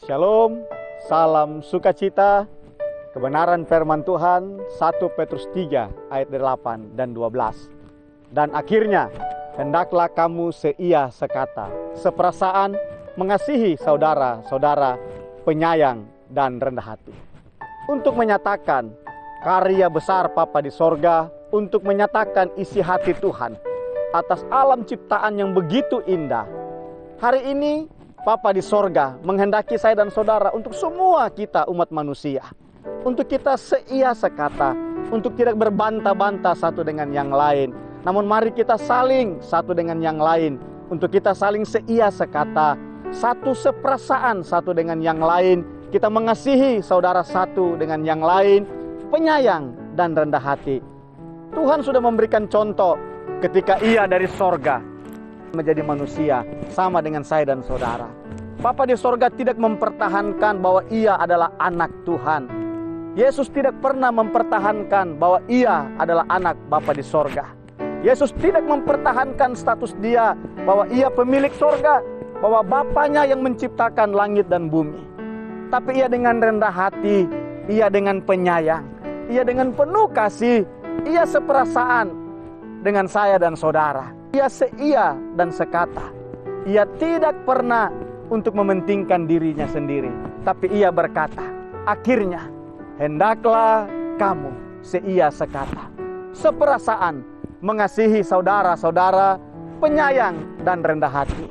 Shalom, salam sukacita, kebenaran firman Tuhan 1 Petrus 3 ayat 8 dan 12. Dan akhirnya, hendaklah kamu seia sekata, seperasaan, mengasihi saudara-saudara, penyayang dan rendah hati. Untuk menyatakan karya besar Bapa di sorga, untuk menyatakan isi hati Tuhan atas alam ciptaan yang begitu indah. Hari ini Bapa di sorga menghendaki saya dan saudara, untuk semua kita umat manusia, untuk kita seia sekata, untuk tidak berbantah-bantah satu dengan yang lain. Namun mari kita saling satu dengan yang lain, untuk kita saling seia sekata, satu seperasaan satu dengan yang lain. Kita mengasihi saudara satu dengan yang lain, penyayang dan rendah hati. Tuhan sudah memberikan contoh ketika Ia dari sorga menjadi manusia sama dengan saya dan saudara. Bapa di sorga tidak mempertahankan bahwa Ia adalah anak Tuhan. Yesus tidak pernah mempertahankan bahwa Ia adalah anak Bapa di sorga. Yesus tidak mempertahankan status Dia bahwa Ia pemilik sorga, bahwa Bapanya yang menciptakan langit dan bumi. Tapi Ia dengan rendah hati, Ia dengan penyayang, Ia dengan penuh kasih, Ia seperasaan dengan saya dan saudara. Ia seia dan sekata. Ia tidak pernah untuk mementingkan dirinya sendiri, tapi Ia berkata, akhirnya hendaklah kamu seia sekata, seperasaan, mengasihi saudara-saudara, penyayang dan rendah hati.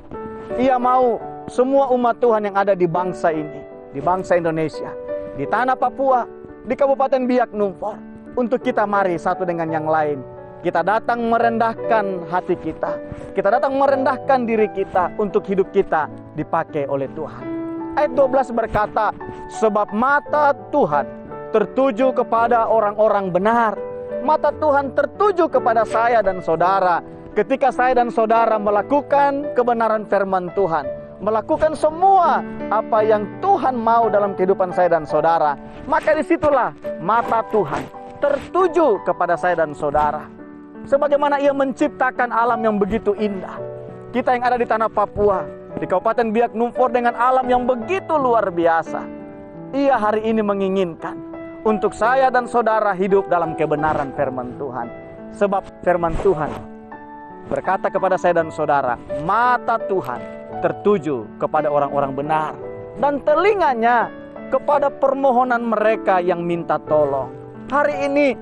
Ia mau semua umat Tuhan yang ada di bangsa ini, di bangsa Indonesia, di tanah Papua, di Kabupaten Biak Numfor, untuk kita mari satu dengan yang lain. Kita datang merendahkan hati kita. Kita datang merendahkan diri kita untuk hidup kita dipakai oleh Tuhan. Ayat 12 berkata, sebab mata Tuhan tertuju kepada orang-orang benar. Mata Tuhan tertuju kepada saya dan saudara. Ketika saya dan saudara melakukan kebenaran firman Tuhan, melakukan semua apa yang Tuhan mau dalam kehidupan saya dan saudara, maka disitulah mata Tuhan tertuju kepada saya dan saudara. Sebagaimana Ia menciptakan alam yang begitu indah. Kita yang ada di tanah Papua, di Kabupaten Biak Numfor dengan alam yang begitu luar biasa. Ia hari ini menginginkan untuk saya dan saudara hidup dalam kebenaran firman Tuhan. Sebab firman Tuhan berkata kepada saya dan saudara, mata Tuhan tertuju kepada orang-orang benar, dan telinganya kepada permohonan mereka yang minta tolong. Hari ini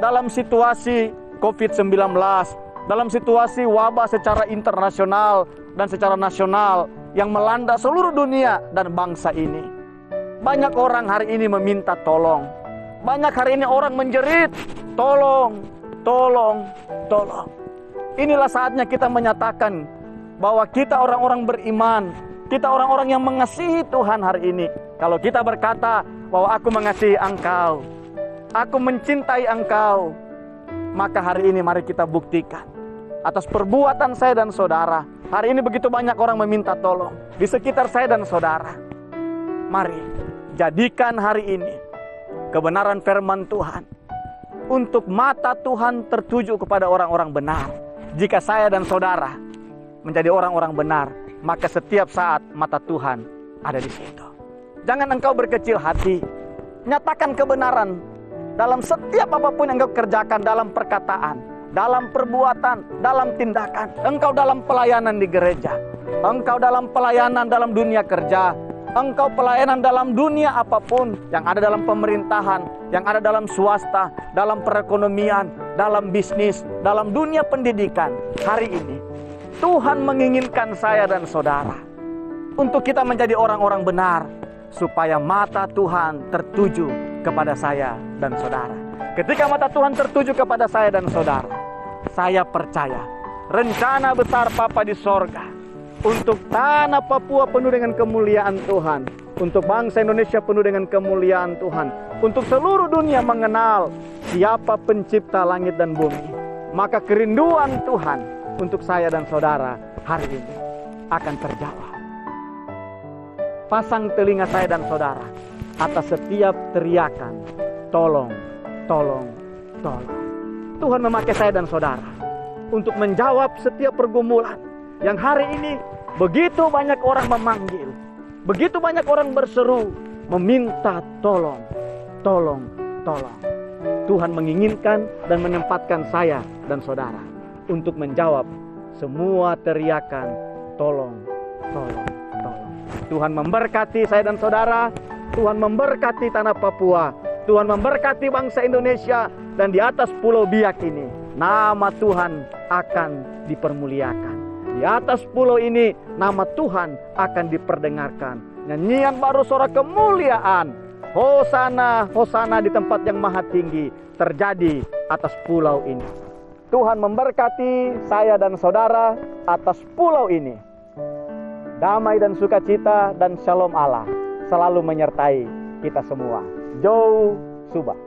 dalam situasi COVID-19, dalam situasi wabah secara internasional dan secara nasional yang melanda seluruh dunia dan bangsa ini, banyak orang hari ini meminta tolong. Banyak hari ini orang menjerit, tolong, tolong, tolong. Inilah saatnya kita menyatakan bahwa kita orang-orang beriman, kita orang-orang yang mengasihi Tuhan hari ini. Kalau kita berkata bahwa aku mengasihi engkau, aku mencintai engkau, maka hari ini mari kita buktikan atas perbuatan saya dan saudara. Hari ini begitu banyak orang meminta tolong di sekitar saya dan saudara. Mari jadikan hari ini kebenaran firman Tuhan untuk mata Tuhan tertuju kepada orang-orang benar. Jika saya dan saudara menjadi orang-orang benar, maka setiap saat mata Tuhan ada di situ. Jangan engkau berkecil hati. Nyatakan kebenaran dalam setiap apapun yang engkau kerjakan, dalam perkataan, dalam perbuatan, dalam tindakan. Engkau dalam pelayanan di gereja, engkau dalam pelayanan dalam dunia kerja, engkau pelayanan dalam dunia apapun yang ada dalam pemerintahan, yang ada dalam swasta, dalam perekonomian, dalam bisnis, dalam dunia pendidikan. Hari ini Tuhan menginginkan saya dan saudara untuk kita menjadi orang-orang benar, supaya mata Tuhan tertuju kepada saya dan saudara. Ketika mata Tuhan tertuju kepada saya dan saudara, saya percaya rencana besar Bapa di sorga untuk tanah Papua penuh dengan kemuliaan Tuhan, untuk bangsa Indonesia penuh dengan kemuliaan Tuhan, untuk seluruh dunia mengenal siapa pencipta langit dan bumi. Maka kerinduan Tuhan untuk saya dan saudara hari ini akan terjawab. Pasang telinga saya dan saudara atas setiap teriakan, tolong, tolong, tolong. Tuhan memakai saya dan saudara untuk menjawab setiap pergumulan yang hari ini begitu banyak orang memanggil. Begitu banyak orang berseru, meminta tolong, tolong, tolong. Tuhan menginginkan dan menempatkan saya dan saudara untuk menjawab semua teriakan, tolong, tolong, tolong. Tuhan memberkati saya dan saudara. Tuhan memberkati tanah Papua. Tuhan memberkati bangsa Indonesia. Dan di atas Pulau Biak ini, nama Tuhan akan dipermuliakan. Di atas pulau ini, nama Tuhan akan diperdengarkan. Nyanyian baru suara kemuliaan. Hosana, Hosana di tempat yang maha tinggi terjadi atas pulau ini. Tuhan memberkati saya dan saudara atas pulau ini. Damai dan sukacita dan shalom Allah selalu menyertai kita semua. Joe Subah.